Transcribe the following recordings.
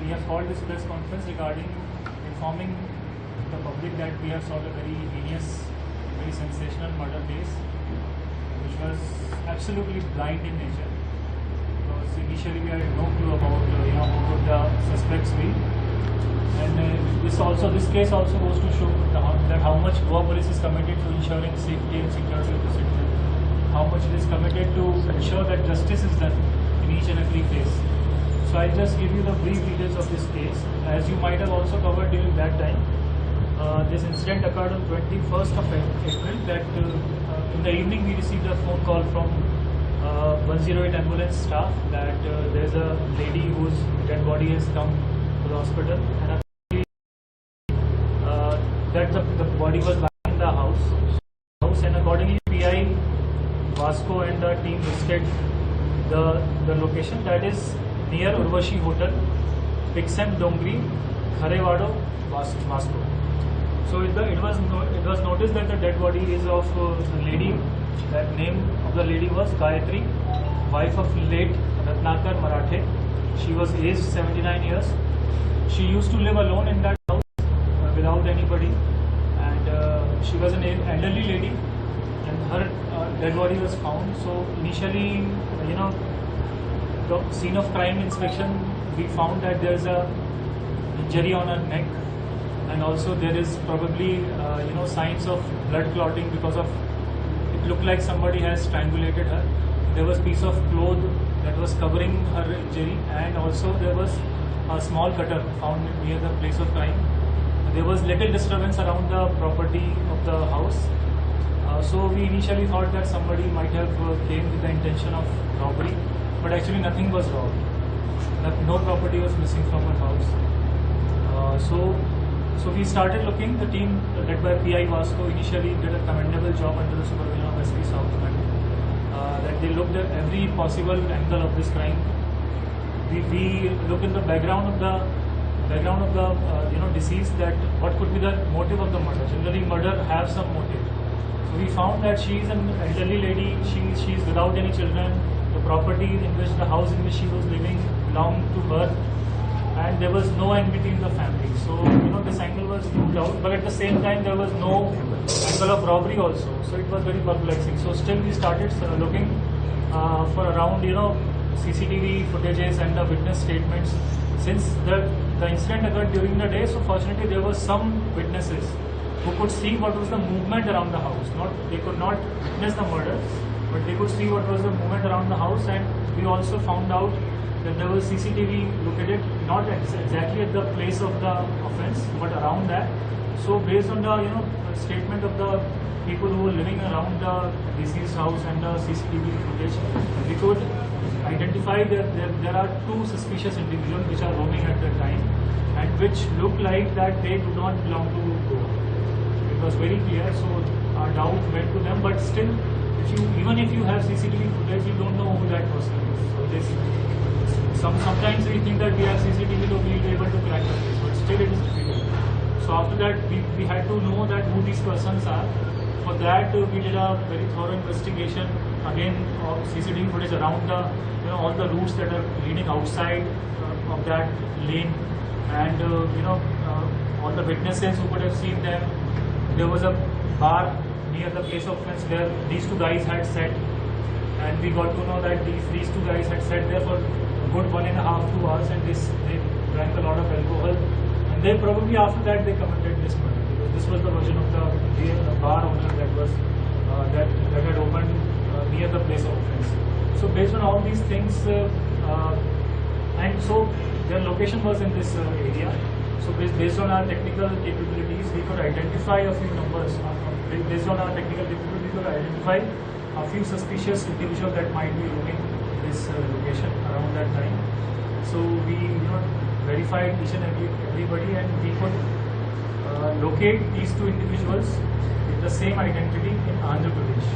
we have called this press conference regarding informing the public that we have solved a very heinous, very sensational murder case, which was absolutely blind in nature. Because initially we had no clue about who could the suspects be, and this case also goes to show that how much Goa police is committed to ensuring safety and security of the citizen, how much it is committed to ensure that justice is done in each and every case. So I'll just give you the brief details of this case. As you might have also covered during that time, this incident occurred on 21st of April. That in the evening we received a phone call from 108 ambulance staff that there is a lady whose dead body has come to the hospital, and that the body was lying in the house, and accordingly PI Vasco and the team visited the location, that is near Urvashi Hotel, Pixem Dongri, Kharewado, Vasco. So it was noticed that the dead body is of the lady. That name of the lady was Gayatri, wife of late Ratnakar Marathe. She was aged 79 years. She used to live alone in that house without anybody, and she was an elderly lady, and her dead body was found. So initially, the scene of crime inspection, we found that there is a injury on her neck, and also there is probably signs of blood clotting because of it looked like somebody has strangulated her. There was piece of cloth that was covering her injury, and also there was a small cutter found near the place of crime. There was little disturbance around the property of the house. So we initially thought that somebody might have came with the intention of robbery, but actually nothing was robbed. No property was missing from her house. So we started looking. The team led by PI Vasco initially did a commendable job under the supervision of SP Southman. That they looked at every possible angle of this crime. We looked in the background of the deceased, that what could be the motive of the murder. Generally, murder have some motive. So we found that she is an elderly lady. She is without any children. The property in which the house in which she was living belonged to her, and there was no enmity in the family. So this angle was ruled out, but at the same time there was no angle of robbery also. So it was very perplexing. So still we started looking for around CCTV footages and the witness statements. Since the incident occurred during the day, so fortunately there were some witnesses who could see what was the movement around the house. They could not witness the murder, but they could see what was the movement around the house. And we also found out that there was CCTV located not exactly at the place of the offence, but around that. So based on the statement of the people who were living around the deceased house and the CCTV footage, we could identify that there are two suspicious individuals which are roaming at the time, and which look like that they do not belong to Goa. It was very clear, so our doubt went to them. But still, even if you have CCTV footage, you don't know who that person is. So sometimes we think that we have CCTV, so we will be able to crack the case, but still it is difficult. So after that, we had to know that who these persons are. For that, we did a very thorough investigation. Again, CCTV footage around the all the routes that are leading outside of that lane, and all the witnesses who could have seen them. There was a bar near the place of offence where these two guys had sat, and we got to know that these two guys had sat there for a good 1.5 to 2 hours, and they drank a lot of alcohol, and they probably after that they committed this murder, because this was the version of the bar owner that was that had opened near the place of offence. So based on all these things, and so their location was in this area. So based on our technical capabilities, we could identify a few numbers. Based on our technical capabilities, we could identify a few suspicious individuals that might be roaming this location around that time. So we verified each and everybody, and we could locate these two individuals with the same identity in Andhra Pradesh.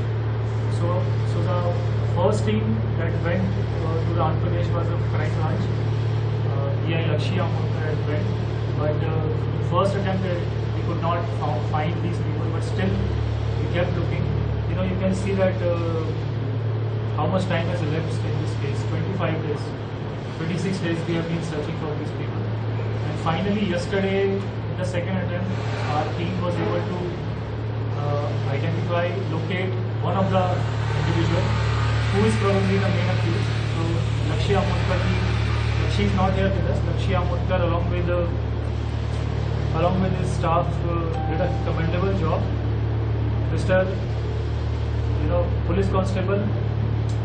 So the first team that went to the Andhra Pradesh was a crime branch. EI Lakshya went, but first attempt we could not find these people, but still we kept looking. You can see that how much time has elapsed in this case. 25 days, 26 days we have been searching for these people. finally, yesterday, in the second attempt, our team was able to locate one of the individuals who is probably the main accused. So, Lakshya Mutkar, she is not here with us. Lakshya Mutkar, along with his staff, did a commendable job. Mr. Police Constable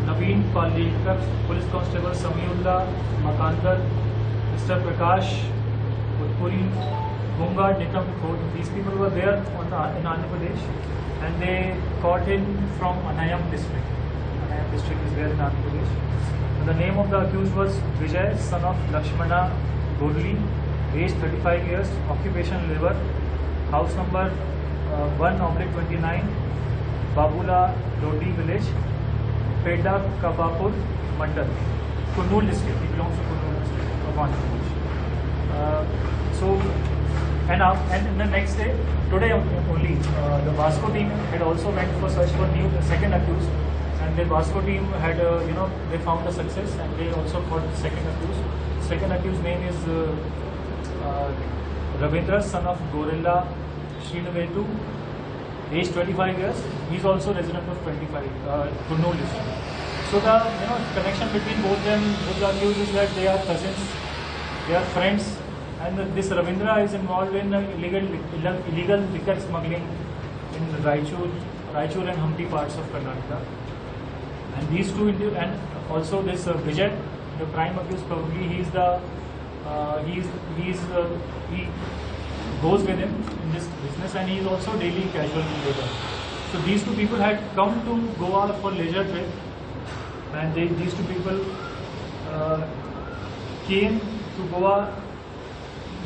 Naveen Palekar, Police Constable Samiullah Makandar, Mr. Prakash Utpuri, Homeguard Nikam Khod. These people were there in Andhra Pradesh, and they caught him from Anayam district. Anayam district is there in Andhra Pradesh. And the name of the accused was Vijay, son of Lakshmana Gorli, age 35 years, occupation labor, house number 1/29, Babula Lodi village, Peda Kabapur Mandal, Kurnool district. He belongs to Kurnool district of Andhra Pradesh. And the next day, today only, the Vasco team had also went for search for second accused, and the Vasco team had they found a success, and they also caught the second accused. Second accused name is Ravindra, son of Gorilla Srinavetu, age 25 years. He is also resident of 25 Kurnool district. So the connection between both the accused is that they are cousins, they are friends, and this Ravindra is involved in illegal liquor smuggling in Raichur and Hampi parts of Karnataka. And these two, and also this Vijay, the prime accused, probably he goes with him in this business, and he is also daily casual labor. So these two people had come to Goa for leisure trip, and these two people came to Goa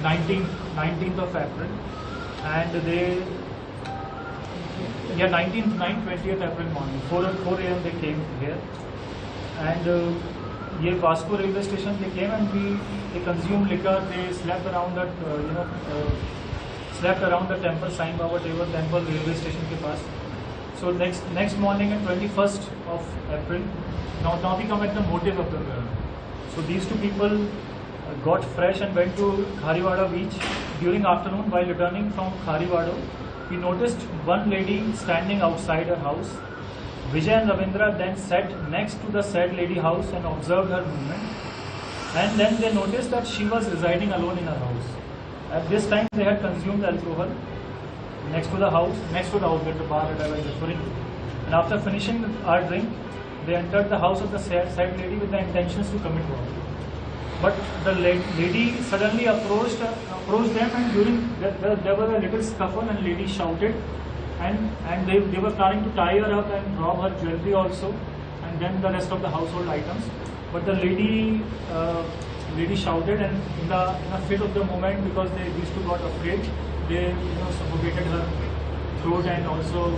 19th of April, and 20th April morning, 4 a.m. they came here, and Vasco railway station they came, and they consumed liquor. They slept around that temple, Sai Baba temple railway station ke paas. So next morning, on 21st of April, now we come at the motive of the murder. So these two people got fresh and went to Kharewado beach. During afternoon, while returning from Kharewado, he noticed one lady standing outside her house. Vijay and Ravindra then sat next to the said lady house and observed her movement. And then they noticed that she was residing alone in her house. At this time, they had consumed alcohol next to the house, where the bar that I was referring to. And after finishing our drink, they entered the house of the said lady with the intentions to commit robbery. But the lady suddenly approached them, and during there was a little scuffle, and lady shouted, and they were planning to tie her up and rob her jewelry also, and then the rest of the household items. But the lady shouted, and in a fit of the moment, because these two got afraid, they suffocated her throat and also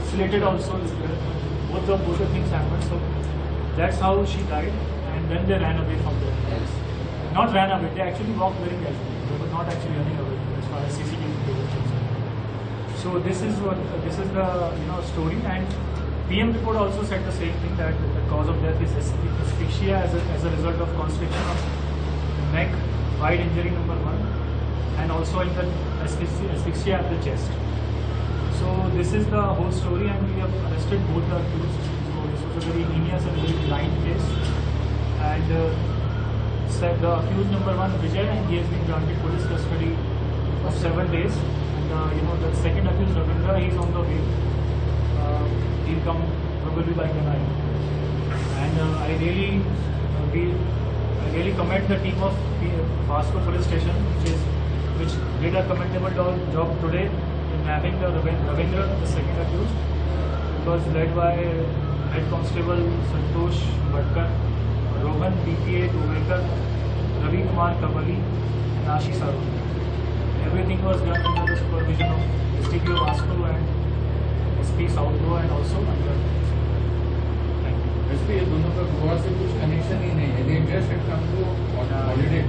slated also. Both the things happened. So that's how she died, and then they ran away from there. Not ran away, they actually walked very casually. They were not actually running away as far as CCTV was concerned. So this is the story, and PM report also said the same thing, that the cause of death is asphyxia as a result of constriction of the neck, wide injury number 1, and also in the asphyxia at the chest. So this is the whole story, and we have arrested both the accused. So this was a very heinous and very blind case, and the accused number 1, Vijay, and he has been granted police custody of 7 days. And the second accused, Ravindra, he is on the way. He'll come probably by tonight. And I really commend the team of Vasco police station, which did a commendable job today in having the Ravindra, the second accused. It was led by Head Constable Santosh Bhatkar, Rohan BPA Tovekar, Ravi Kumar Kamali, and Ashish Saru. Everything was done under the supervision of STPO Vasco and SP South Goa, and also under. Thank you. SP, ये दोनों का गोवा से कुछ connection ही नहीं है. They just had come to holiday.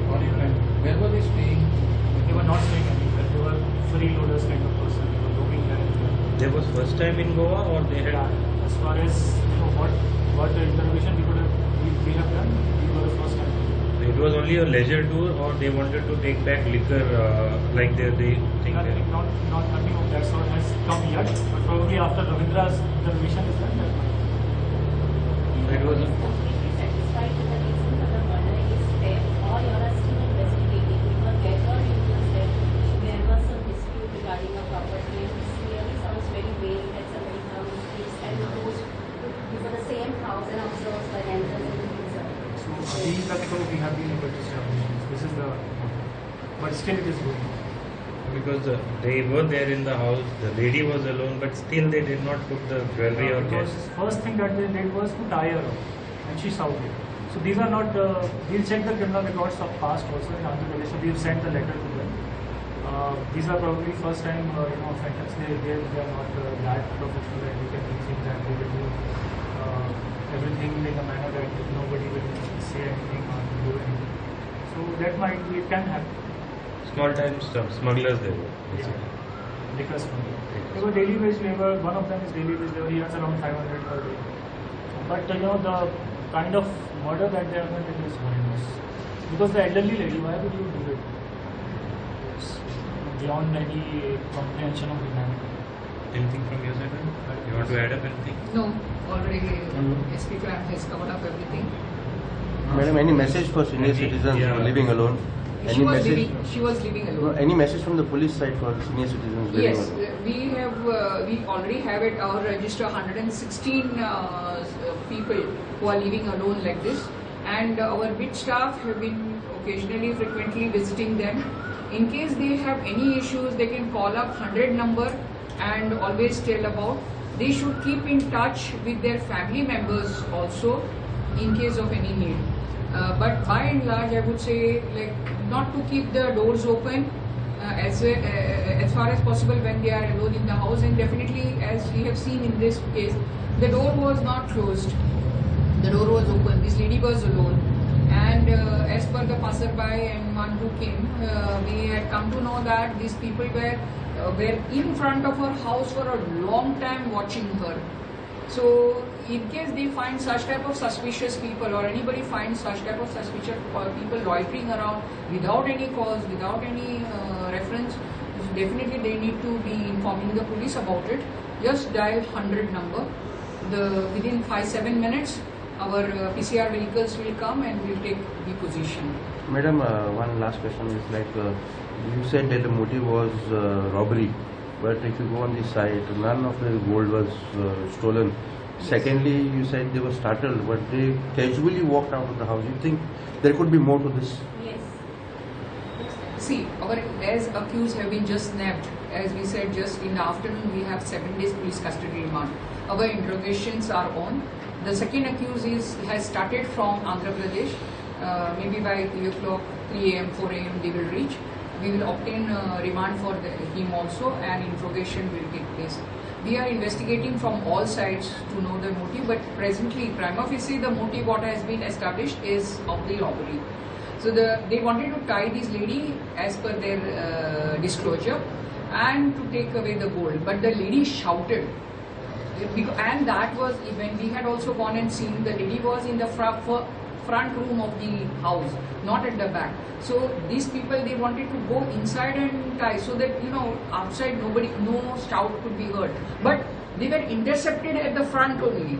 Where were they staying? They were not staying anywhere. They were freeloaders kind of person. They were roaming here and there. They was first time in Goa, or they had? As far as what the interrogation we have done, we were the first time. So it was only a leisure tour, or they wanted to take back liquor like they think Nothing, they. nothing of that sort has come yet, but probably after Ravindra's intervention is done. So it was a, completely satisfied with the reason for the murder is theft, or you are still investigating because there were rumors that there was some dispute regarding a property, and this really sounds very vague that somebody comes, lives and goes to the same house and observes the renters and things like that. So these are the we have been able to establish. This is the, but still it is going on. because they were there in the house, the lady was alone, but still they did not put the jewelry or Because cash. first thing that they did was to tie her up, and she shouted. So these are not. We'll check the criminal records of past also in Andhra Pradesh. So we've sent the letter to them. These are probably first time offenders. They are not that professional that we can think that they will do everything in a manner that nobody will say anything or do anything. So that might be, it can happen. Small time smugglers they were. basically. Because they were daily wage labor. One of them is daily wage labor. He earns around 500 per day. But the kind of murder that they have done, it is horrendous. Because the elderly lady, why would you do it? It's beyond any comprehension of humanity. Anything from your side? Ma'am? You want to add up anything? No, already SP Clan has covered up everything. Madam, any message for senior citizens who are living alone? She was living alone. Any message from the police side for senior citizens living Yes, alone? we already have it. Our register 116 people who are living alone like this, and our bid staff have been occasionally, frequently visiting them. In case they have any issues, they can call up 100 number and always tell about. They should keep in touch with their family members also in case of any need. But by and large, I would say not to keep the doors open as far as possible when they are alone in the house. And definitely, as we have seen in this case, the door was not closed. The door was open. This lady was alone. And as per the passerby and one who came, we had come to know that these people were in front of her house for a long time watching her. So in case they find such type of suspicious people, or anybody finds such type of suspicious people loitering around without any cause, without any reference, definitely they need to be informing the police about it. Just dial 100 number. Within 5-7 minutes, our PCR vehicles will come and will take the position. Madam, one last question is you said that the motive was robbery, but if you go on the site, none of the gold was stolen. Yes. Secondly, you said they were startled, but they casually walked out of the house. You think there could be more to this? Yes. See, our as accused have been just nabbed. As we said, just in the afternoon, we have 7 days police custody remand. Our interrogations are on. The second accused has started from Andhra Pradesh. Maybe by 3 o'clock, 3 a.m., 4 a.m. they will reach. We will obtain remand for him also, and interrogation will take place. We are investigating from all sides to know the motive, but presently, prima facie, the motive what has been established is of the robbery. So they wanted to tie this lady as per their disclosure and to take away the gold, but the lady shouted. And that was when we had also gone and seen, the lady was in the front room of the house, not at the back. So these people, they wanted to go inside and tie, so that outside no shout could be heard. But they were intercepted at the front only,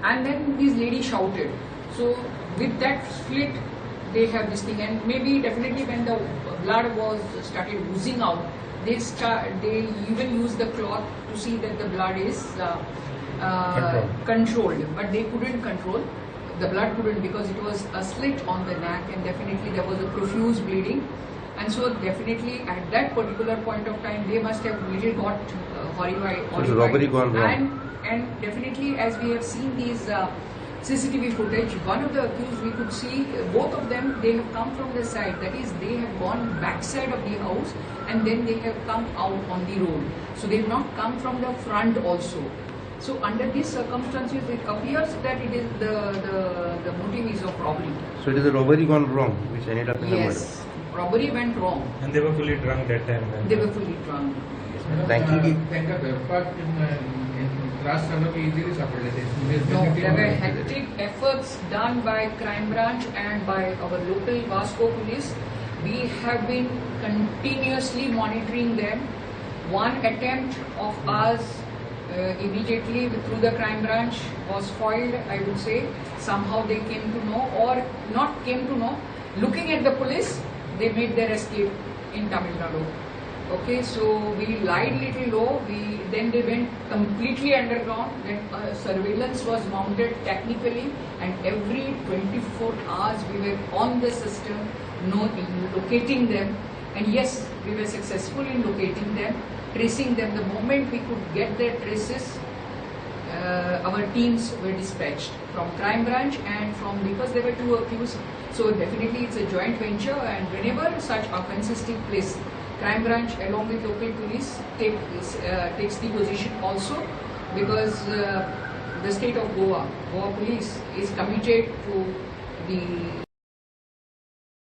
and then this lady shouted. So with that split, they have this thing, and maybe definitely when the blood was started oozing out, they even used the cloth to see that the blood is controlled, but they couldn't control. The blood couldn't, because it was a slit on the neck, and definitely there was a profuse bleeding. And so definitely at that particular point of time, they must have really got horrified. So the robbery gone wrong. And definitely, as we have seen these CCTV footage, one of the accused, we could see both of them, they have come from the side, that is, they have gone backside of the house, and then they have come out on the road. So they have not come from the front also. So under these circumstances, it appears that it is the motive is of robbery. So it is a robbery gone wrong, which ended up in the murder. Yes, robbery went wrong. And they were fully drunk that time. They were fully drunk. Thank you. Thank you. त्रास झाला की easily सापडले ते No, there were hectic efforts done by crime branch and by our local Vasco police. We have been continuously monitoring them. One attempt of ours immediately through the crime branch was foiled, I would say. Somehow they came to know, or not came to know. Looking at the police, they made their escape in Tamil Nadu. Okay, so we lied little low. Then they went completely underground. Then surveillance was mounted technically, and every 24 hours we were on the system, locating them. And yes, we were successful in locating them, tracing them. The moment we could get their traces, our teams were dispatched from crime branch and from, because there were 2 accused. So definitely it's a joint venture, and whenever such offences take place, crime branch along with local police takes the position also, because the state of Goa police is committed to the